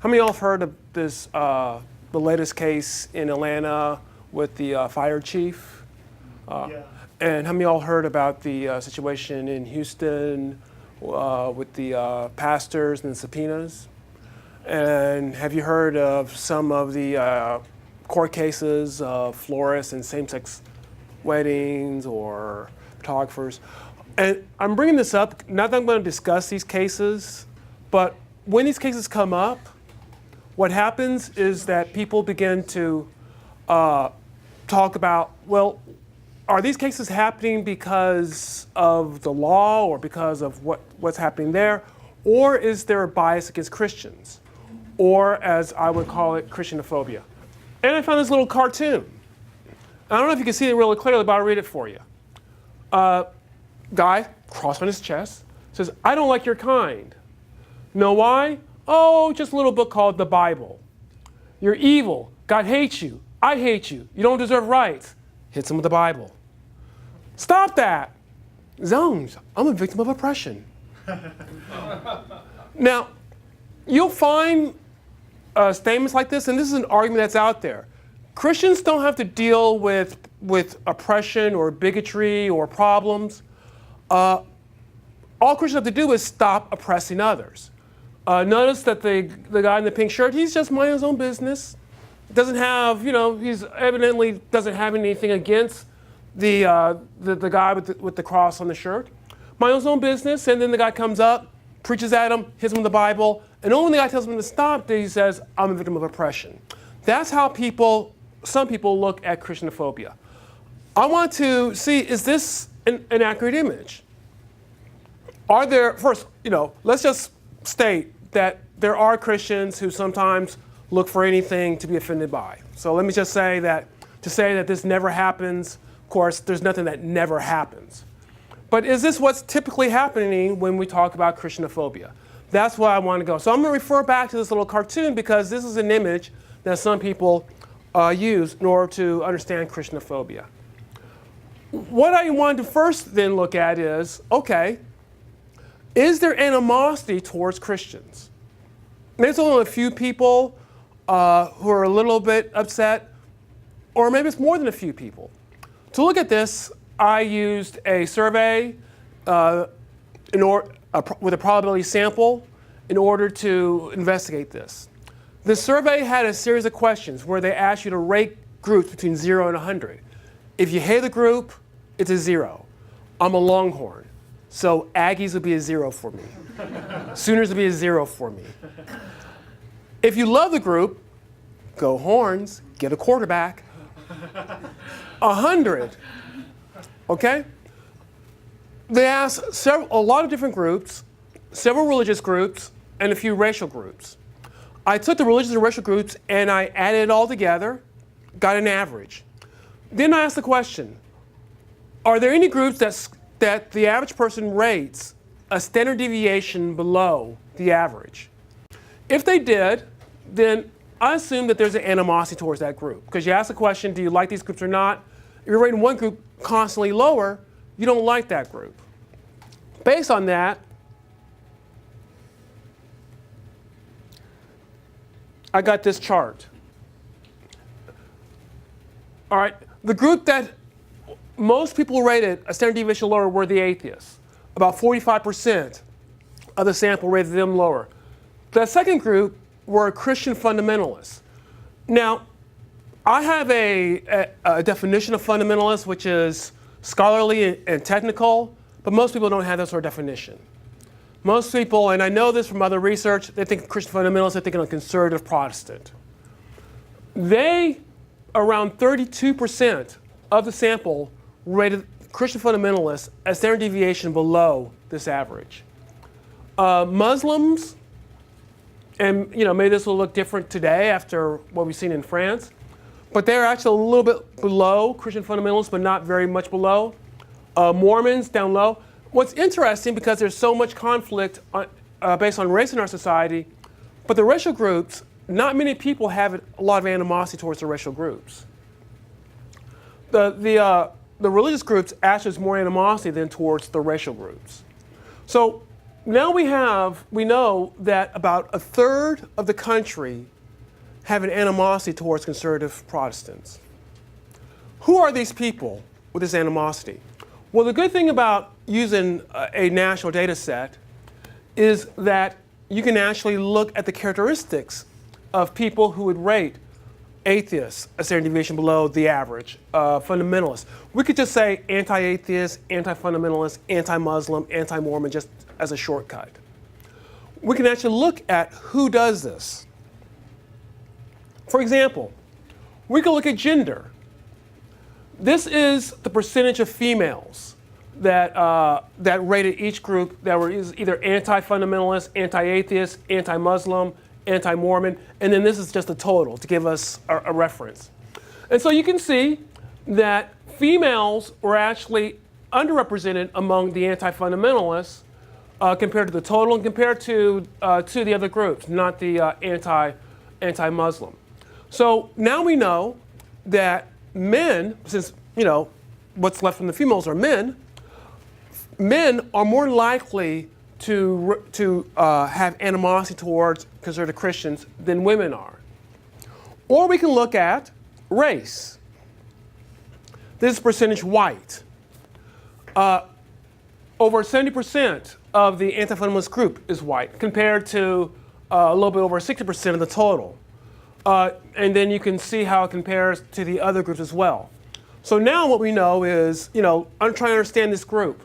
How many of y'all have heard of this, the latest case in Atlanta with the fire chief? Yeah. And how many of y'all heard about the situation in Houston with the pastors and the subpoenas? And have you heard of some of the court cases of florists and same-sex weddings or photographers? And I'm bringing this up, not that I'm going to discuss these cases, but when these cases come up, what happens is that people begin to talk about, well, are these cases happening because of the law or because of what's happening there? Or is there a bias against Christians? Or, as I would call it, Christianophobia. And I found this little cartoon. I don't know if you can see it really clearly, but I'll read it for you. Guy, cross on his chest, says, I don't like your kind. Know why? Oh, just a little book called the Bible. You're evil. God hates you. I hate you. You don't deserve rights. Hits him with the Bible. Stop that. Zones. I'm a victim of oppression. Now, you'll find statements like this, and this is an argument that's out there. Christians don't have to deal with oppression or bigotry or problems. All Christians have to do is stop oppressing others. Notice that the guy in the pink shirt, he's just minding his own business. Doesn't have, he's evidently doesn't have anything against the guy with the cross on the shirt. Minds his own business, and then the guy comes up, preaches at him, hits him with the Bible, and only when the guy tells him to stop, then he says, I'm a victim of oppression. That's how some people look at Christianophobia. I want to see, is this an accurate image? Are there, first, let's just state that there are Christians who sometimes look for anything to be offended by. So let me just say that, to say that this never happens, of course, there's nothing that never happens. But is this what's typically happening when we talk about Christianophobia? That's where I want to go. So I'm going to refer back to this little cartoon because this is an image that some people use in order to understand Christianophobia. What I want to first then look at is, okay, is there animosity towards Christians? There's only a few people who are a little bit upset, or maybe it's more than a few people. To look at this, I used a survey with a probability sample in order to investigate this. The survey had a series of questions where they asked you to rate groups between 0 and 100. If you hate the group, it's a 0. I'm a Longhorn, so Aggies would be a 0 for me. Sooners would be a 0 for me. If you love the group, go Horns, get a quarterback. 100. Okay? They asked a lot of different groups, several religious groups, and a few racial groups. I took the religious and racial groups and I added it all together, got an average. Then I asked the question, are there any groups that the average person rates a standard deviation below the average? If they did, then I assume that there's an animosity towards that group. Because you ask the question, do you like these groups or not? If you're rating one group constantly lower, you don't like that group. Based on that, I got this chart. All right, the group that most people rated a standard deviation lower were the atheists. About 45% of the sample rated them lower. The second group were Christian fundamentalists. Now, I have a definition of fundamentalist, which is scholarly and technical, but most people don't have that sort of definition. Most people, and I know this from other research, they think of Christian fundamentalists, they think of a conservative Protestant. They, around 32% of the sample, rated Christian fundamentalists a standard deviation below this average. Muslims, and maybe this will look different today after what we've seen in France, but they're actually a little bit below Christian fundamentalists, but not very much below. Mormons, down low. What's interesting, because there's so much conflict based on race in our society, but the racial groups, not many people have a lot of animosity towards the racial groups. The religious groups actually has more animosity than towards the racial groups. So Now we know that about a third of the country have an animosity towards conservative Protestants. Who are these people with this animosity? Well, the good thing about using a national data set is that you can actually look at the characteristics of people who would rate atheists a standard deviation below the average, fundamentalists. We could just say anti-atheist, anti-fundamentalist, anti-Muslim, anti-Mormon, just as a shortcut. We can actually look at who does this. For example, we can look at gender. This is the percentage of females that rated each group that were either anti-fundamentalist, anti-atheist, anti-Muslim, anti-Mormon, and then this is just a total to give us a reference. And so you can see that females were actually underrepresented among the anti-fundamentalists compared to the total and compared to the other groups, not the anti-Muslim. So now we know that men, since what's left from the females are men are more likely to have animosity towards conservative Christians than women are. Or we can look at race. This is percentage white. Over 70% of the anti-fundamentalist group is white, compared to a little bit over 60% of the total. And then you can see how it compares to the other groups as well. So now what we know is, I'm trying to understand this group,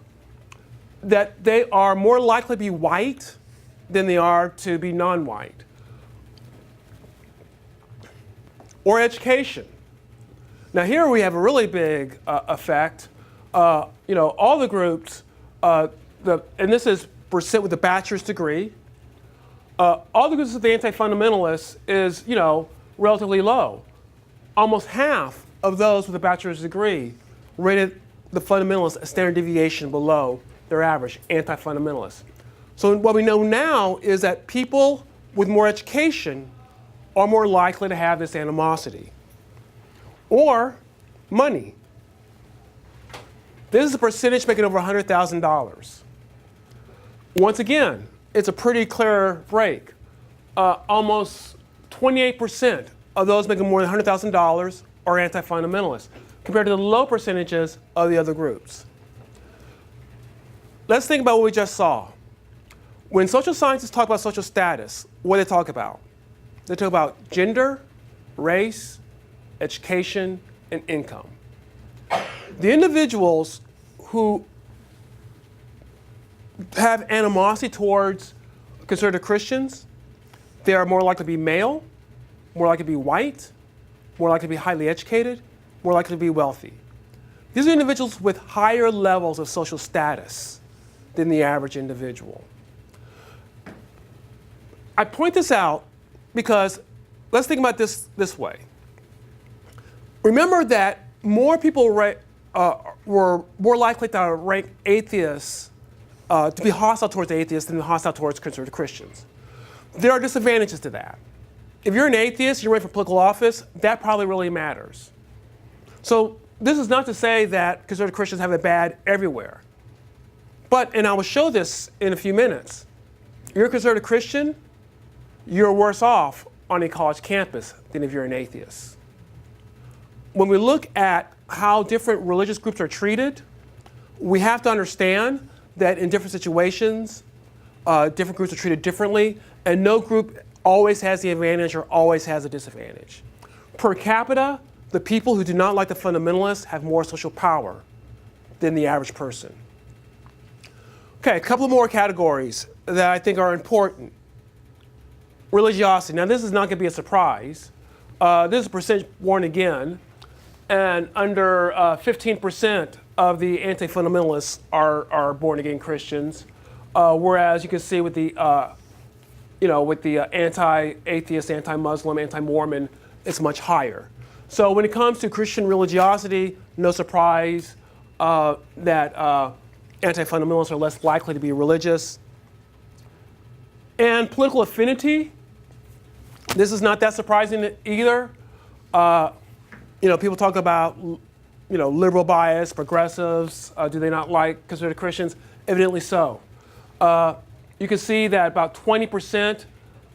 that they are more likely to be white than they are to be non-white. Or education. Now here we have a really big effect. All the groups, and this is percent with a bachelor's degree. All the groups of the anti-fundamentalists is, relatively low. Almost half of those with a bachelor's degree rated the fundamentalists a standard deviation below their average, anti-fundamentalists. So what we know now is that people with more education are more likely to have this animosity. Or money. This is a percentage making over $100,000. Once again, it's a pretty clear break. Almost 28% of those making more than $100,000 are anti-fundamentalists, compared to the low percentages of the other groups. Let's think about what we just saw. When social scientists talk about social status, what do they talk about? They talk about gender, race, education, and income. The individuals who have animosity towards conservative Christians, they are more likely to be male, more likely to be white, more likely to be highly educated, more likely to be wealthy. These are individuals with higher levels of social status than the average individual. I point this out because let's think about this way. Remember that more people were more likely to rank atheists, to be hostile towards atheists than hostile towards conservative Christians. There are disadvantages to that. If you're an atheist, you're running for political office, that probably really matters. So this is not to say that conservative Christians have it bad everywhere. And I will show this in a few minutes. You're a conservative Christian, you're worse off on a college campus than if you're an atheist. When we look at how different religious groups are treated, we have to understand that in different situations, different groups are treated differently, and no group always has the advantage or always has a disadvantage. Per capita, the people who do not like the fundamentalists have more social power than the average person. Okay, a couple of more categories that I think are important. Religiosity. Now, this is not going to be a surprise. This is a percentage born again, and under 15% of the anti-fundamentalists are born again Christians, whereas you can see with the anti-atheist, anti-Muslim, anti-Mormon, it's much higher. So when it comes to Christian religiosity, no surprise that anti-fundamentalists are less likely to be religious. And political affinity, this is not that surprising either. People talk about liberal bias, progressives. Do they not like conservative Christians? Evidently so. you can see that about 20%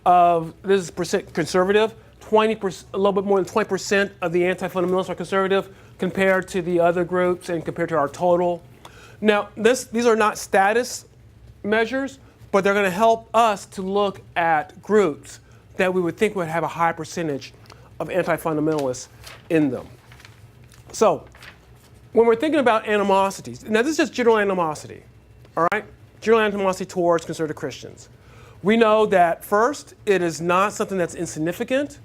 of, this is percent conservative, 20%, a little bit more than 20% of the anti-fundamentalists are conservative compared to the other groups and compared to our total. Now, these are not status measures, but they're going to help us to look at groups that we would think would have a high percentage of anti-fundamentalists in them. So, when we're thinking about animosities, now this is just general animosity, all right? General animosity towards conservative Christians. We know that first, it is not something that's insignificant.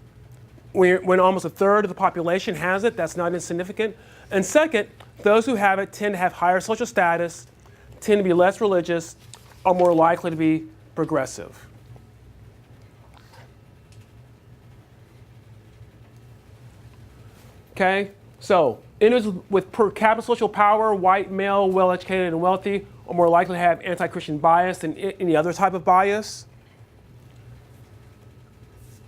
When almost a third of the population has it, that's not insignificant. And second, those who have it tend to have higher social status, tend to be less religious, are more likely to be progressive. Okay, so individuals with per capita social power, white, male, well-educated, and wealthy, are more likely to have anti-Christian bias than any other type of bias.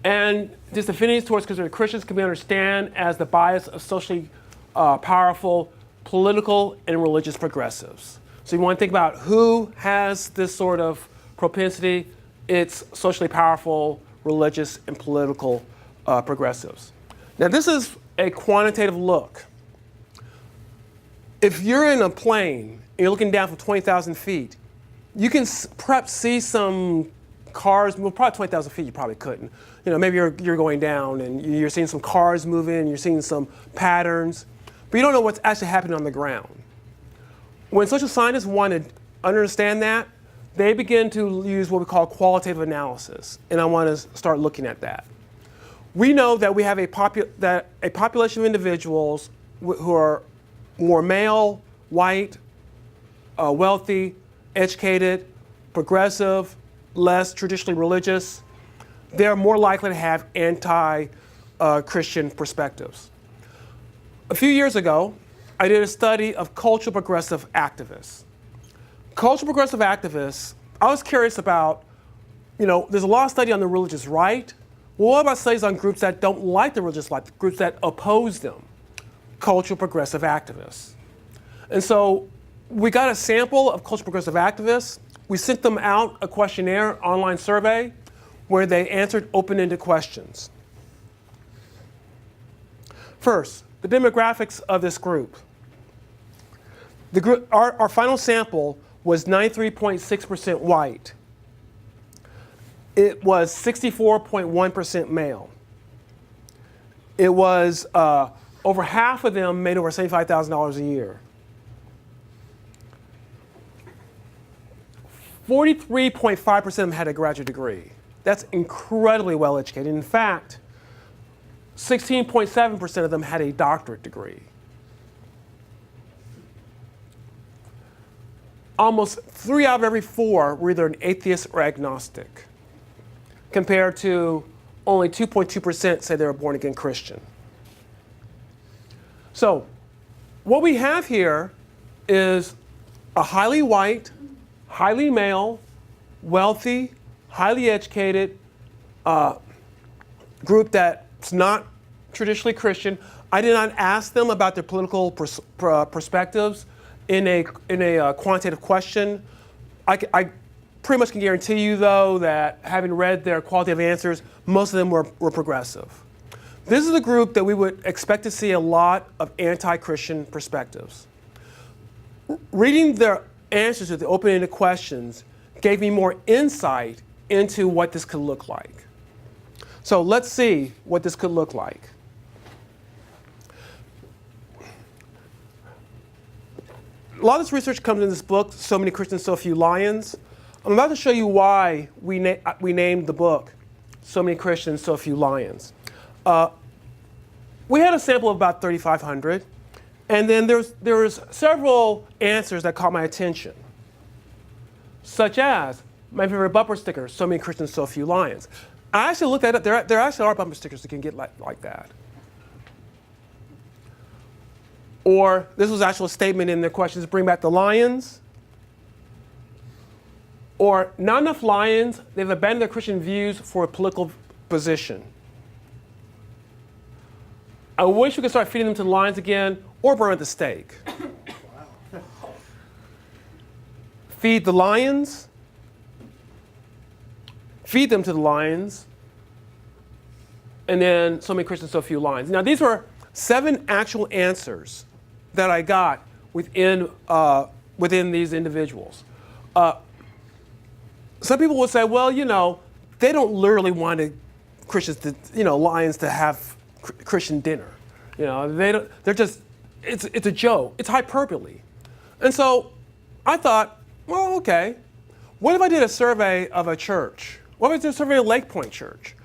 And disaffinities towards conservative Christians can be understood as the bias of socially powerful political and religious progressives. So you want to think about who has this sort of propensity. It's socially powerful, religious, and political progressives. Now this is a quantitative look. If you're in a plane and you're looking down from 20,000 feet, you can perhaps see some cars, well, probably 20,000 feet you probably couldn't. You know, maybe you're going down and you're seeing some cars moving, you're seeing some patterns, but you don't know what's actually happening on the ground. When social scientists want to understand that, they begin to use what we call qualitative analysis, and I want to start looking at that. We know that we have a population of individuals who are more male, white, wealthy, educated, progressive, less traditionally religious. They're more likely to have anti-Christian perspectives. A few years ago, I did a study of cultural progressive activists. Cultural progressive activists, I was curious about, you know, there's a lot of study on the religious right. Well, what about studies on groups that don't like the religious right, groups that oppose them? Cultural progressive activists. And so we got a sample of cultural progressive activists. We sent them out a questionnaire, online survey, where they answered open-ended questions. First, the demographics of this group. Our final sample was 93.6% white. It was 64.1% male. It was over half of them made over $75,000 a year. 43.5% of them had a graduate degree. That's incredibly well educated. In fact, 16.7% of them had a doctorate degree. Almost 3 out of every 4 were either an atheist or agnostic, compared to only 2.2% say they were born again Christian. So what we have here is a highly white, highly male, wealthy, highly educated group that's not traditionally Christian. I did not ask them about their political perspectives in a quantitative question. I pretty much can guarantee you, though, that having read their qualitative answers, most of them were progressive. This is a group that we would expect to see a lot of anti-Christian perspectives. Reading their answers to the open-ended questions gave me more insight into what this could look like. So let's see what this could look like. A lot of this research comes in this book, So Many Christians, So Few Lions. I'm about to show you why we named the book So Many Christians, So Few Lions. We had a sample of about 3,500, and then there was several answers that caught my attention, such as my favorite bumper sticker, So Many Christians, So Few Lions. I actually looked at it. There actually are bumper stickers that can get like that. Or this was actually a statement in their questions, bring back the lions. Or not enough lions, they've abandoned their Christian views for a political position. I wish we could start feeding them to the lions again, or burn at the stake. Feed the lions, feed them to the lions, and then so many Christians, so few lions. Now, these were 7 actual answers that I got within these individuals. Some people would say, well, they don't literally want Christians to, lions to have Christian dinner. They don't. They're just. It's a joke. It's hyperbole. And so I thought, well, okay. What if I did a survey of a church? What if I did a survey of Lake Point Church?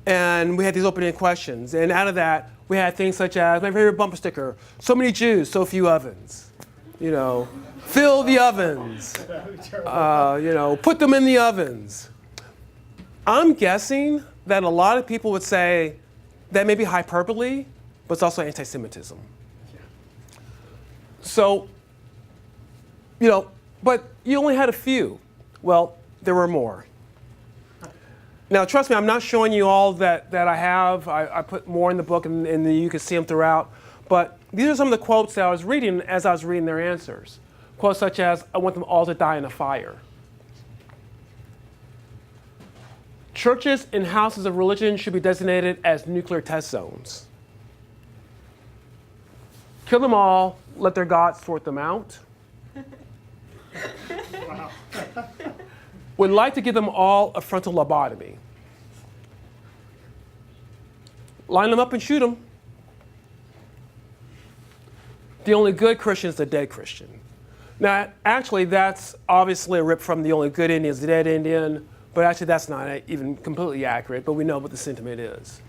And we had these open-ended questions. And out of that, we had things such as, my favorite bumper sticker, so many Jews, so few ovens. Fill the ovens. Put them in the ovens. I'm guessing that a lot of people would say that may be hyperbole, but it's also anti-Semitism. So, but you only had a few. Well, there were more. Now, trust me, I'm not showing you all that I have. I put more in the book, and you can see them throughout. But these are some of the quotes that I was reading as I was reading their answers. Quotes such as, I want them all to die in a fire. Churches and houses of religion should be designated as nuclear test zones. Kill them all, let their gods sort them out. Wow. Would like to give them all a frontal lobotomy. Line them up and shoot them. The only good Christian is the dead Christian. Now, actually, that's obviously a rip from The Only Good Indian is the Dead Indian, but actually that's not even completely accurate, but we know what the sentiment is.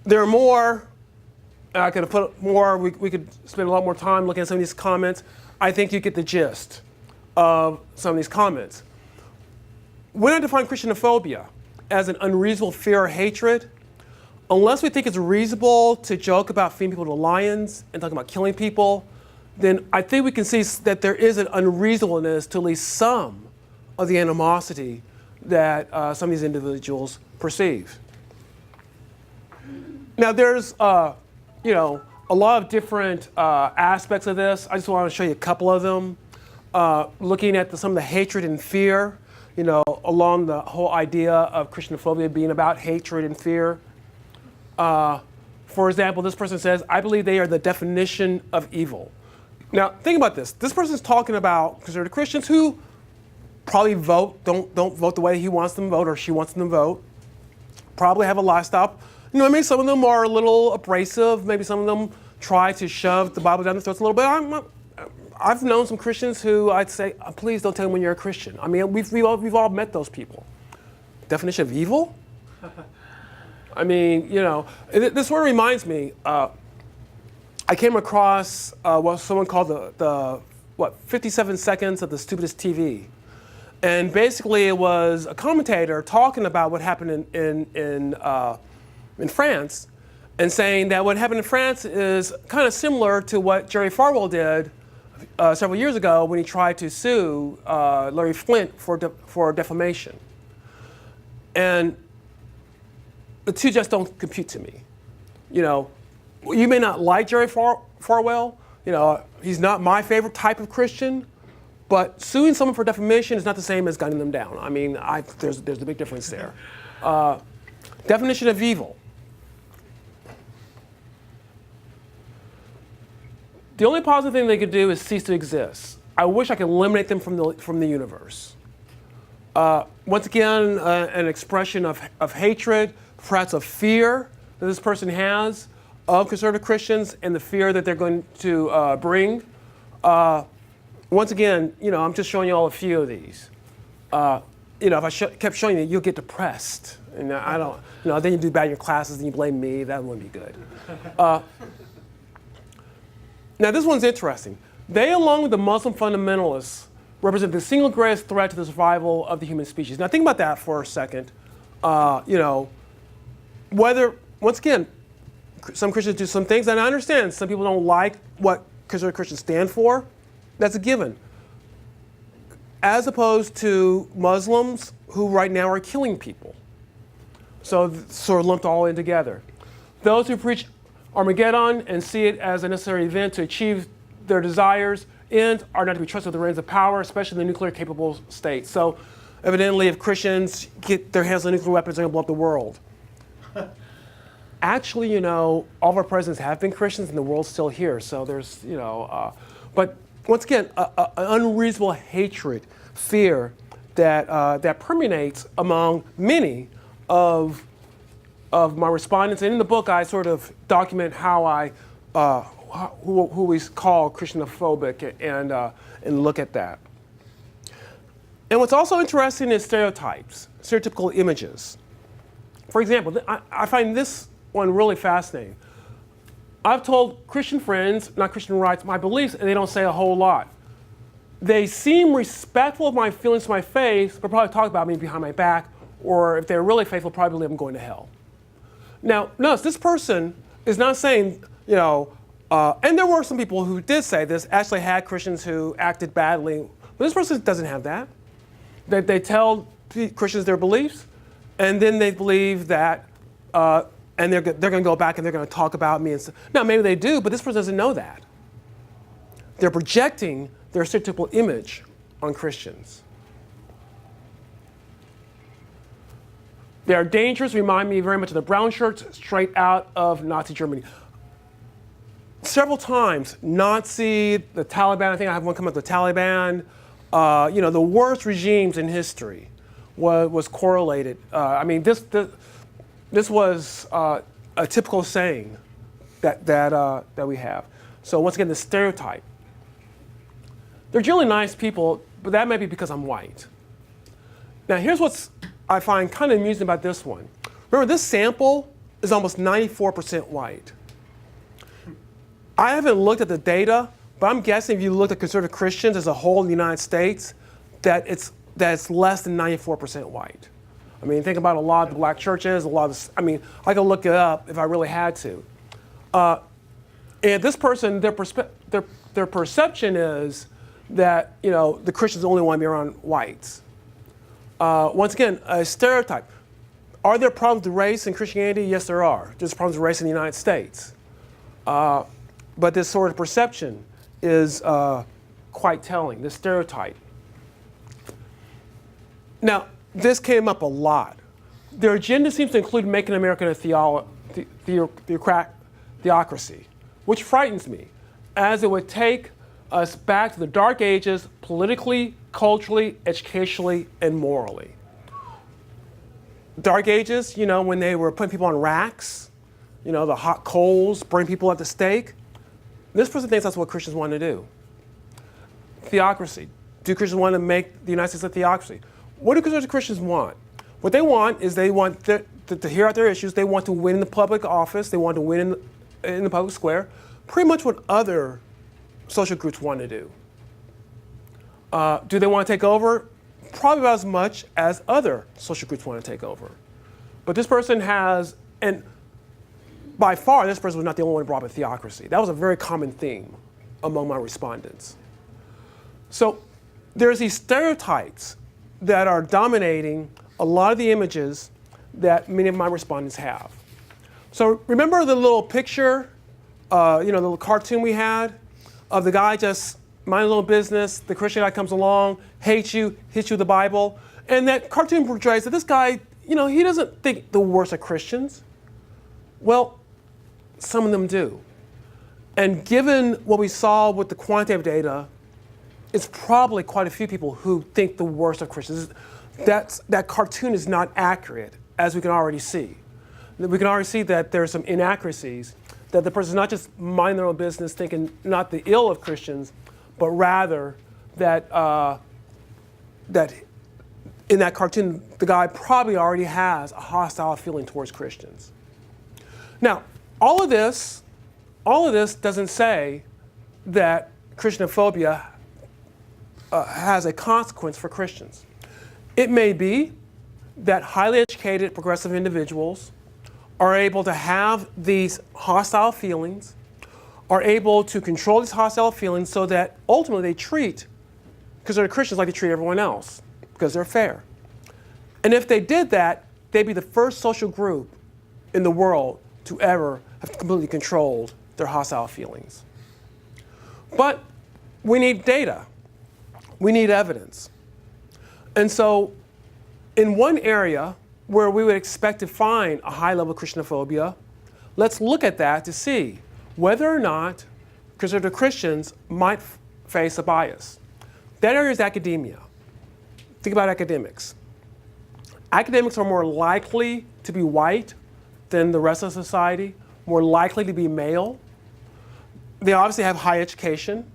There are more. I could have put more. We could spend a lot more time looking at some of these comments. I think you get the gist of some of these comments. When I define Christianophobia as an unreasonable fear or hatred, unless we think it's reasonable to joke about feeding people to lions and talking about killing people, then I think we can see that there is an unreasonableness to at least some of the animosity that some of these individuals perceive. Now, there's a lot of different aspects of this. I just want to show you a couple of them. Looking at some of the hatred and fear, along the whole idea of Christianophobia being about hatred and fear. For example, this person says, I believe they are the definition of evil. Now, think about this. This person is talking about conservative Christians who probably don't vote the way he wants them to vote or she wants them to vote. Probably have a lifestyle. Maybe some of them are a little abrasive. Maybe some of them try to shove the Bible down their throats a little bit. I've known some Christians who I'd say, please don't tell me when you're a Christian. I mean, we've all met those people. Definition of evil? I mean, this sort of reminds me. I came across what someone called the 57 seconds of the stupidest TV. And basically it was a commentator talking about what happened in France and saying that what happened in France is kind of similar to what Jerry Falwell did several years ago when he tried to sue Larry Flint for defamation. And the two just don't compute to me. You may not like Jerry Falwell. He's not my favorite type of Christian. But suing someone for defamation is not the same as gunning them down. I mean, there's a big difference there. Definition of evil. The only positive thing they could do is cease to exist. I wish I could eliminate them from the universe. Once again, an expression of hatred, perhaps of fear that this person has of conservative Christians and the fear that they're going to bring. Once again, I'm just showing you all a few of these. If I kept showing you, you'll get depressed. And I don't, then you do bad in your classes and you blame me. That wouldn't be good. Now, this one's interesting. They, along with the Muslim fundamentalists, represent the single greatest threat to the survival of the human species. Now, think about that for a second. Whether, once again, some Christians do some things, and I understand some people don't like what conservative Christians stand for. That's a given. As opposed to Muslims who right now are killing people. So sort of lumped all in together. Those who preach Armageddon and see it as a necessary event to achieve their desires and are not to be trusted with the reins of power, especially in the nuclear capable state. So evidently, if Christians get their hands on nuclear weapons, they're going to blow up the world. Actually, all of our presidents have been Christians, and the world's still here. So there's, but once again, an unreasonable hatred, fear that permeates among many of my respondents. And in the book, I sort of document how I, who we call Christianophobic, and look at that. And what's also interesting is stereotypes, stereotypical images. For example, I find this one really fascinating. I've told Christian friends, not Christian rights, my beliefs, and they don't say a whole lot. They seem respectful of my feelings to my face, but probably talk about me behind my back, or if they're really faithful, probably believe I'm going to hell. Now, notice this person is not saying, and there were some people who did say this, actually had Christians who acted badly, but this person doesn't have that. They tell Christians their beliefs, and then they believe that, and they're going to go back and they're going to talk about me. And so, now, maybe they do, but this person doesn't know that. They're projecting their stereotypical image on Christians. They are dangerous, remind me very much of the brown shirts straight out of Nazi Germany. Several times, Nazi, the Taliban, I think I have one come up, the Taliban, the worst regimes in history was correlated. This was a typical saying that we have. So once again, the stereotype. They're generally nice people, but that may be because I'm white. Now here's what I find kind of amusing about this one. Remember, this sample is almost 94% white. I haven't looked at the data, but I'm guessing if you look at conservative Christians as a whole in the United States, that it's less than 94% white. I mean, think about a lot of the black churches, I could look it up if I really had to. And this person, their perception is that, the Christians only want to be around whites. Once again, a stereotype. Are there problems with race in Christianity? Yes, there are. There's problems with race in the United States. But this sort of perception is quite telling, this stereotype. Now, this came up a lot. Their agenda seems to include making America a theocracy, which frightens me, as it would take us back to the Dark Ages politically, culturally, educationally, and morally. Dark Ages, when they were putting people on racks, the hot coals, burning people at the stake. This person thinks that's what Christians want to do. Theocracy. Do Christians want to make the United States a theocracy? What do conservative Christians want? What they want is they want to hear out their issues. They want to win in the public office. They want to win in the public square. Pretty much what other social groups want to do. Do they want to take over? Probably about as much as other social groups want to take over. But this person has, and by far, this person was not the only one who brought up a theocracy. That was a very common theme among my respondents. So there's these stereotypes that are dominating a lot of the images that many of my respondents have. So remember the little picture, the little cartoon we had of the guy just minding a little business, the Christian guy comes along, hates you, hits you with the Bible, and that cartoon portrays that this guy, he doesn't think the worst of Christians. Well, some of them do. And given what we saw with the quantitative data, it's probably quite a few people who think the worst of Christians. That cartoon is not accurate, as we can already see. We can already see that there's some inaccuracies, that the person's not just minding their own business, thinking not the ill of Christians, but rather that in that cartoon, the guy probably already has a hostile feeling towards Christians. Now, all of this doesn't say that Christianophobia has a consequence for Christians. It may be that highly educated progressive individuals are able to have these hostile feelings, are able to control these hostile feelings so that ultimately they treat, because they're Christians, like they treat everyone else, because they're fair. And if they did that, they'd be the first social group in the world to ever have completely controlled their hostile feelings. But we need data. We need evidence. And so in one area where we would expect to find a high level of Christianophobia, let's look at that to see whether or not conservative Christians might face a bias. That area is academia. Think about academics. Academics are more likely to be white than the rest of society, more likely to be male. They obviously have high education.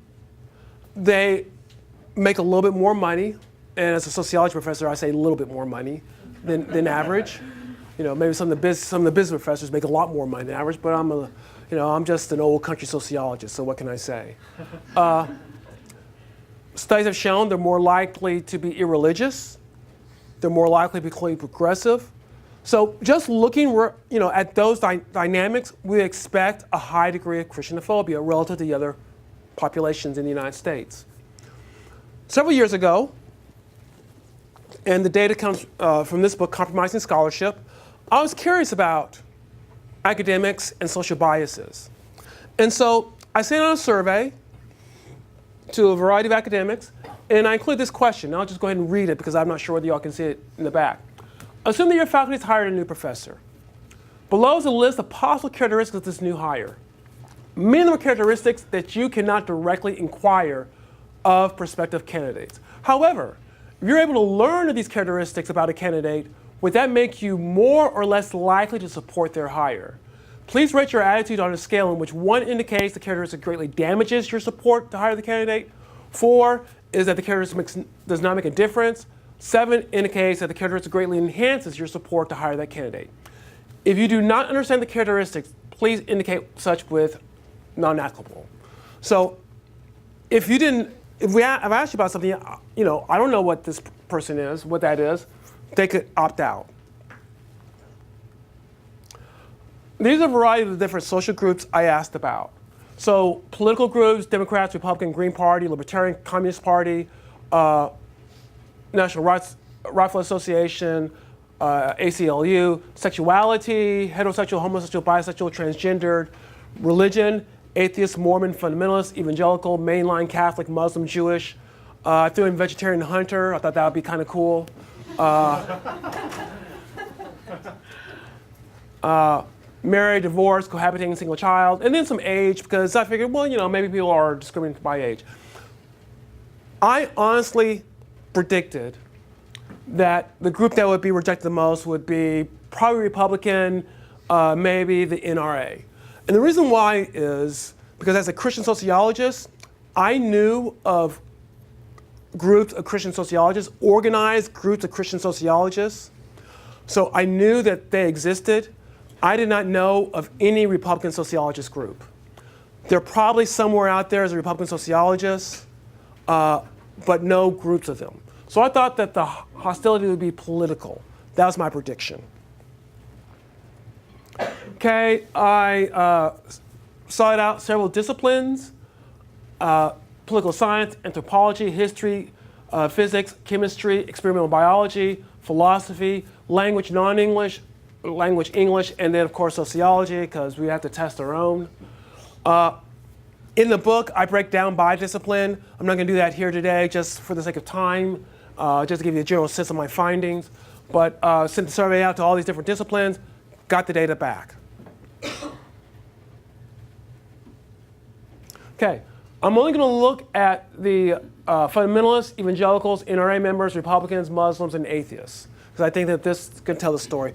They make a little bit more money, and as a sociology professor, I say a little bit more money than average. Maybe some of the business professors make a lot more money than average, but I'm just an old country sociologist, so what can I say? Studies have shown they're more likely to be irreligious. They're more likely to be progressive. So just looking at those dynamics, we expect a high degree of Christianophobia relative to the other populations in the United States. Several years ago, and the data comes from this book, Compromising Scholarship, I was curious about academics and social biases. And so I sent out a survey to a variety of academics, and I include this question. I'll just go ahead and read it because I'm not sure whether y'all can see it in the back. Assume that your faculty has hired a new professor. Below is a list of possible characteristics of this new hire. Many of them are characteristics that you cannot directly inquire of prospective candidates. However, if you're able to learn of these characteristics about a candidate, would that make you more or less likely to support their hire? Please rate your attitude on a scale in which 1 indicates the characteristic greatly damages your support to hire the candidate, 4 is that the characteristic does not make a difference, 7 indicates that the characteristic greatly enhances your support to hire that candidate. If you do not understand the characteristics, please indicate such with non-applicable. So if I've asked you about something, I don't know what this person is, what that is, they could opt out. These are a variety of the different social groups I asked about. So political groups, Democrats, Republican, Green Party, Libertarian, Communist Party, National Rifle Association, ACLU, sexuality, heterosexual, homosexual, bisexual, transgendered, religion, atheist, Mormon, fundamentalist, evangelical, mainline, Catholic, Muslim, Jewish. I threw in vegetarian hunter. I thought that would be kind of cool. Married, divorced, cohabitating, single child, and then some age, because I figured, maybe people are discriminated by age. I honestly predicted that the group that would be rejected the most would be probably Republican, maybe the NRA. And the reason why is because as a Christian sociologist, I knew of groups of Christian sociologists, organized groups of Christian sociologists. So I knew that they existed. I did not know of any Republican sociologist group. They're probably somewhere out there as a Republican sociologist, but no groups of them. So I thought that the hostility would be political. That was my prediction. Okay, I sought out several disciplines, political science, anthropology, history, physics, chemistry, experimental biology, philosophy, language, non-English, language, English, and then of course sociology, because we have to test our own. In the book, I break down by discipline. I'm not going to do that here today, just for the sake of time, just to give you a general sense of my findings. But sent the survey out to all these different disciplines, got the data back. Okay, I'm only going to look at the fundamentalists, evangelicals, NRA members, Republicans, Muslims, and atheists, because I think that this can tell the story.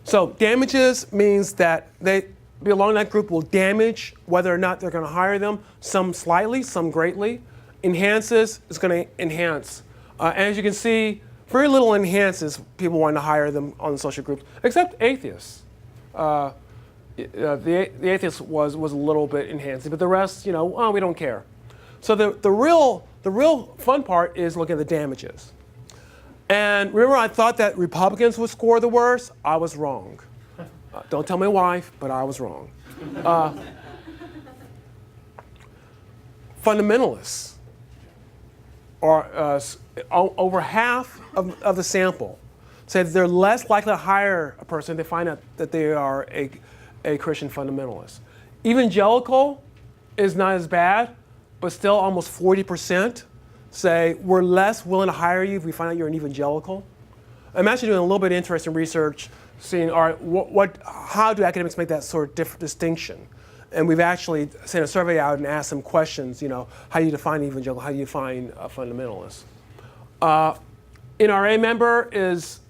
So damages means that they belong to that group will damage whether or not they're going to hire them, some slightly, some greatly. Enhances is going to enhance. And as you can see, very little enhances people wanting to hire them on the social groups, except atheists. The atheist was a little bit enhancing, but the rest, we don't care. So the real fun part is looking at the damages. And remember, I thought that Republicans would score the worst. I was wrong. Don't tell my wife, but I was wrong. Fundamentalists are over half of the sample said they're less likely to hire a person if they find out that they are a Christian fundamentalist. Evangelical is not as bad, but still almost 40% say, we're less willing to hire you if we find out you're an evangelical. I'm actually doing a little bit of interesting research, seeing, all right, how do academics make that sort of different distinction? And we've actually sent a survey out and asked some questions, how do you define evangelical, how do you define a fundamentalist? NRA member is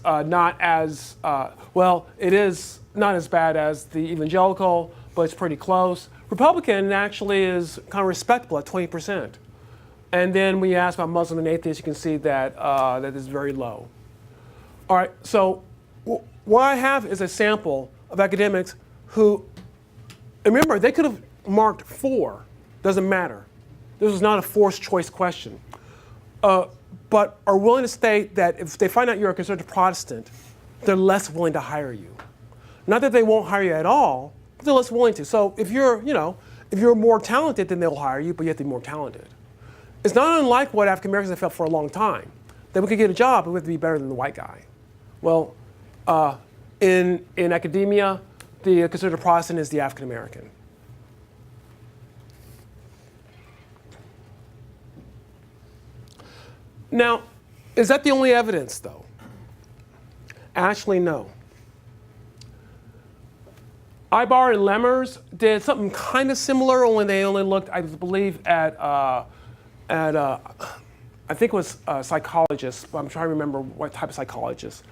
not as, it is not as bad as the evangelical, but it's pretty close. Republican actually is kind of respectable at 20%. And then when you ask about Muslim and atheist, you can see that that is very low. All right, so what I have is a sample of academics who, remember, they could have marked 4, doesn't matter. This is not a forced choice question. But are willing to state that if they find out you're a conservative Protestant, they're less willing to hire you. Not that they won't hire you at all, but they're less willing to. So if you're more talented, then they'll hire you, but you have to be more talented. It's not unlike what African Americans have felt for a long time, that we could get a job, but we have to be better than the white guy. Well, in academia, the conservative Protestant is the African American. Now, is that the only evidence, though? Actually, no. Ibar and Lemmers did something kind of similar, only they only looked, I believe, at I think it was psychologists, but I'm trying to remember what type of psychologists.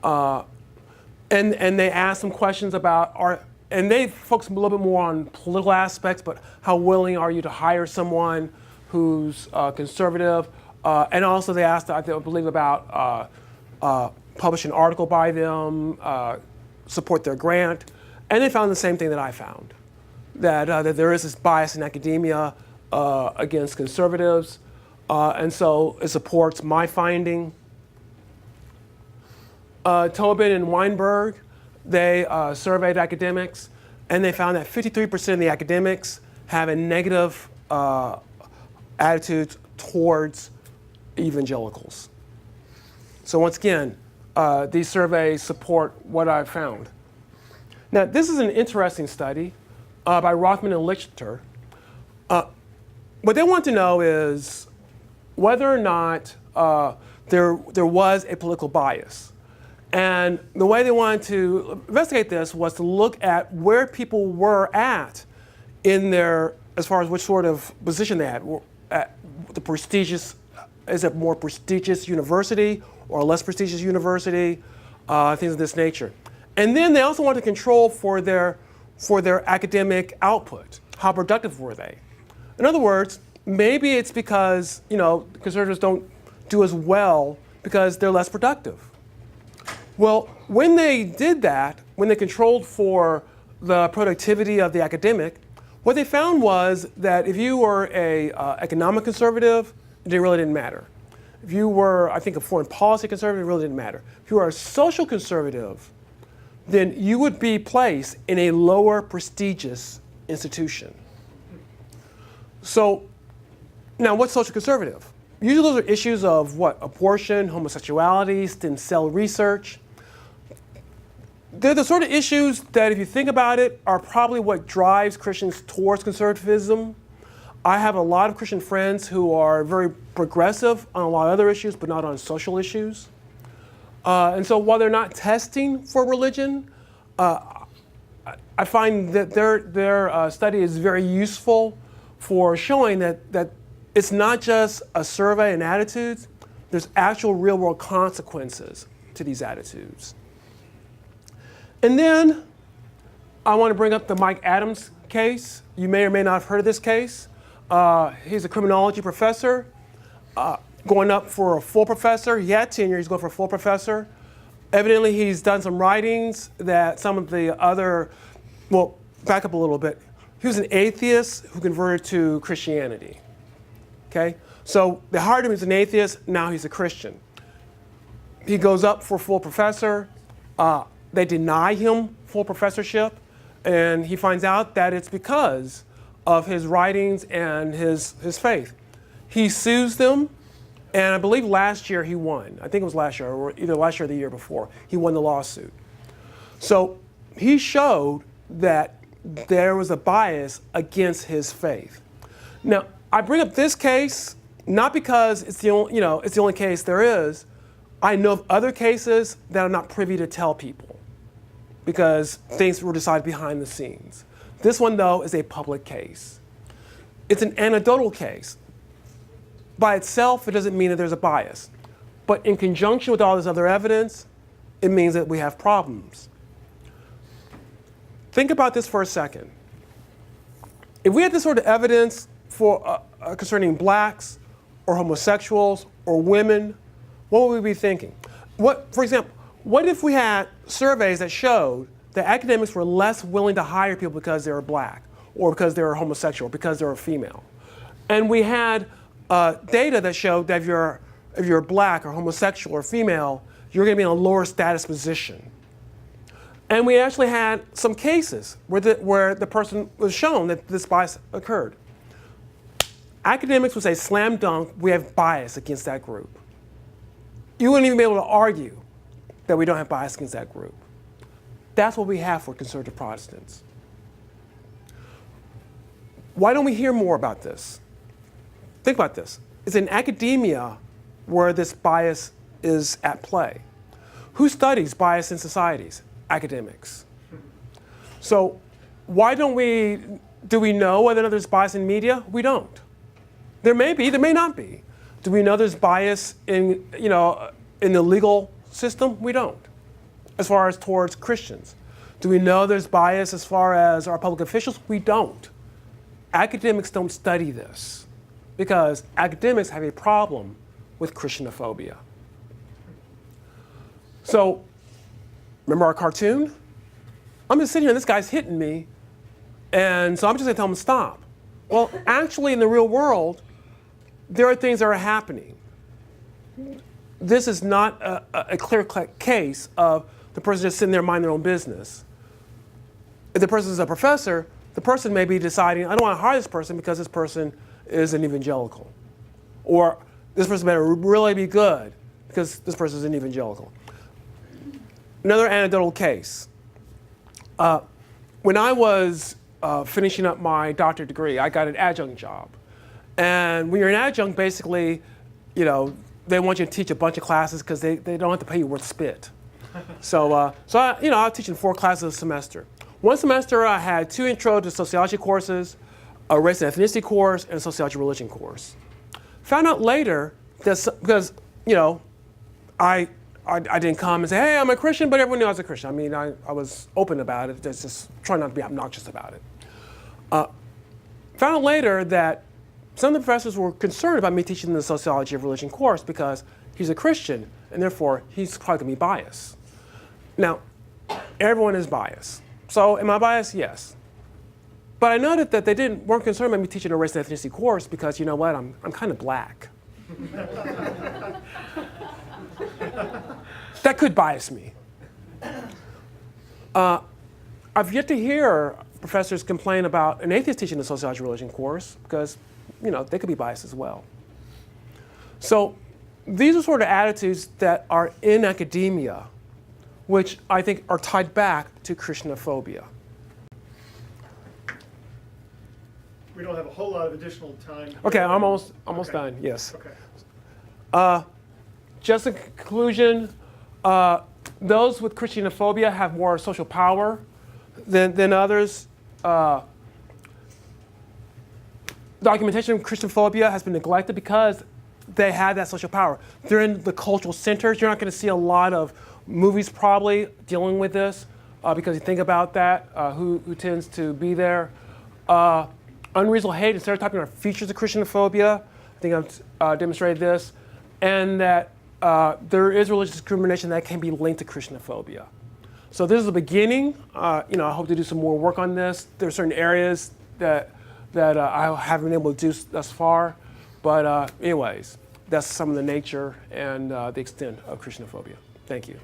And they asked them questions about, and they focused a little bit more on political aspects, but how willing are you to hire someone who's conservative? And also they asked, I believe, about publish an article by them, support their grant. And they found the same thing that I found, that there is this bias in academia against conservatives. And so it supports my finding. Tobin and Weinberg, they surveyed academics, and they found that 53% of the academics have a negative attitude towards evangelicals. So once again, these surveys support what I've found. Now, this is an interesting study by Rothman and Lichter. What they want to know is whether or not there was a political bias. And the way they wanted to investigate this was to look at where people were at in their, as far as which sort of position they had. At the prestigious, is it more prestigious university or a less prestigious university, things of this nature. And then they also wanted to control for their academic output. How productive were they? In other words, maybe it's because conservatives don't do as well because they're less productive. Well, when they did that, when they controlled for the productivity of the academic, what they found was that if you were a economic conservative, it really didn't matter. If you were, I think, a foreign policy conservative, it really didn't matter. If you were a social conservative, then you would be placed in a lower prestigious institution. So now what's social conservative? Usually those are issues of what? Abortion, homosexuality, stem cell research. They're the sort of issues that, if you think about it, are probably what drives Christians towards conservatism. I have a lot of Christian friends who are very progressive on a lot of other issues, but not on social issues. And so while they're not testing for religion, I find that their study is very useful for showing that it's not just a survey and attitudes, there's actual real world consequences to these attitudes. And then I want to bring up the Mike Adams case. You may or may not have heard of this case. He's a criminology professor going up for a full professor. He had tenure, he's going for a full professor. Evidently he's done some writings that some of the other, well, back up a little bit. He was an atheist who converted to Christianity. Okay? So they hired him as an atheist, now he's a Christian. He goes up for full professor. They deny him full professorship, and he finds out that it's because of his writings and his faith. He sues them, and I believe last year he won. I think it was last year, or either last year or the year before. He won the lawsuit. So he showed that there was a bias against his faith. Now, I bring up this case not because it's the only, it's the only case there is. I know of other cases that I'm not privy to tell people because things were decided behind the scenes. This one, though, is a public case. It's an anecdotal case. By itself, it doesn't mean that there's a bias. But in conjunction with all this other evidence, it means that we have problems. Think about this for a second. If we had this sort of evidence for concerning blacks or homosexuals or women, what would we be thinking? For example, what if we had surveys that showed that academics were less willing to hire people because they were black or because they were homosexual or because they were female? And we had data that showed that if you're black or homosexual or female, you're going to be in a lower status position. And we actually had some cases where the person was shown that this bias occurred. Academics would say, slam dunk, we have bias against that group. You wouldn't even be able to argue that we don't have bias against that group. That's what we have for conservative Protestants. Why don't we hear more about this? Think about this. It's in academia where this bias is at play. Who studies bias in societies? Academics. So why don't do we know whether or not there's bias in media? We don't. There may be, there may not be. Do we know there's bias in the legal system? We don't. As far as towards Christians. Do we know there's bias as far as our public officials? We don't. Academics don't study this because academics have a problem with Christianophobia. So, remember our cartoon? I'm just sitting here and this guy's hitting me, and so I'm just gonna tell him to stop. Well, actually in the real world, there are things that are happening. This is not a clear-cut case of the person just sitting there minding their own business. If the person is a professor, the person may be deciding, I don't want to hire this person because this person is an evangelical. Or this person better really be good because this person is an evangelical. Another anecdotal case. When I was finishing up my doctorate degree, I got an adjunct job. And when you're an adjunct, basically, they want you to teach a bunch of classes because they don't have to pay you worth spit. So I was teaching 4 classes a semester. One semester I had 2 intro to sociology courses, a race and ethnicity course, and a sociology religion course. Found out later that because I didn't come and say, hey, I'm a Christian, but everyone knew I was a Christian. I mean, I was open about it, just trying not to be obnoxious about it. Found out later that some of the professors were concerned about me teaching the sociology of religion course because he's a Christian, and therefore he's probably going to be biased. Now, everyone is biased. So am I biased? Yes. But I noted that they weren't concerned about me teaching a race and ethnicity course because, you know what, I'm kind of black. That could bias me. I've yet to hear professors complain about an atheist teaching a sociology religion course because, they could be biased as well. So these are sort of attitudes that are in academia, which I think are tied back to Christianophobia. We don't have a whole lot of additional time. Okay, I'm almost done, yes. Okay. Just in conclusion, those with Christianophobia have more social power than others. Documentation of Christianophobia has been neglected because they have that social power. They're in the cultural centers. You're not going to see a lot of movies probably dealing with this because you think about that, who tends to be there. Unreasonable hate and stereotyping are features of Christianophobia. I think I've demonstrated this. And that there is religious discrimination that can be linked to Christianophobia. So this is the beginning. I hope to do some more work on this. There are certain areas that I haven't been able to do thus far. But anyways, that's some of the nature and the extent of Christianophobia. Thank you.